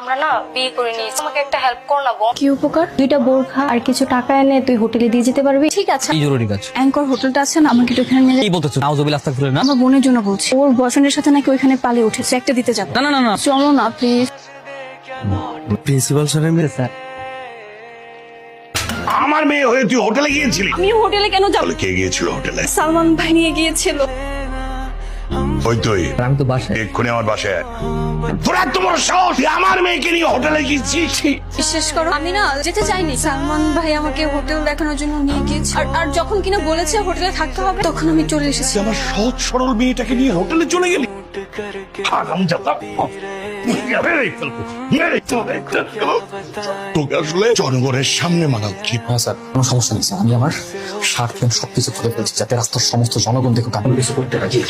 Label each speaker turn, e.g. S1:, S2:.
S1: আমরা না বিয়ে করে নিয়েছি, আমাকে একটা হেল্প কর না বোন।
S2: কি উপকার? 2টা বোরখা আর কিছু টাকা এনে তুই হোটেলে দিয়ে যেতে পারবি? ঠিক আছে।
S3: কি জরুরি কাজ?
S2: অ্যাঙ্কর হোটেলটা আছে না, আমাকে একটু ওখানে নিয়ে
S3: কি বলতেছো? নাউজুবিল্লাহ আস্তাগফিরুল্লাহ না।
S2: আমার বোনের জন্য বলছি, ওর বয়ফ্রেন্ডের সাথে নাকি ওইখানে পালিয়ে উঠেছে, একটা দিতে যাবো।
S3: না না না না
S2: চলো না প্লিজ।
S4: প্রিন্সিপাল স্যারের মেয়ে স্যার।
S5: আমার মেয়ে হয়ে তুই হোটেলে গিয়েছিলি?
S2: আমি হোটেলে কেন যাবো?
S5: কে গিয়েছিল হোটেলে?
S2: সালমান ভাই নিয়ে গিয়েছিল।
S5: ওই তুই
S3: আমি তো বাসায়।
S5: এক্ষুনি আমার বাসায় আয়। তোরা এত বড় সাহস, তুই আমার মেয়েকে নিয়ে হোটেলে গিয়েছিস?
S2: বিশ্বাস করো আমি না যেতে চাইনি, সালমান ভাই আমাকে হোটেল দেখানোর জন্য নিয়ে গিয়েছে। আর যখন কিনা বলেছে হোটেলে থাকতে হবে, তখন আমি চলে এসেছি।
S5: তুই আমার সহজ সরল মেয়েটাকে নিয়ে হোটেলে চলে গেলি? হারামজাদা। মেরেই ফেলবো, মেরেই ফেলবো। তোকে আসলে জনগণের সামনে মানা উচিত।
S6: হ্যাঁ স্যার, কোনো সমস্যা নেই স্যার। আমি আমার স্বার্থ সবকিছু খুলে ফেলছি যাতে রাস্তার সমস্ত জনগণ দেখুক আমি কিছু করতে রাজি।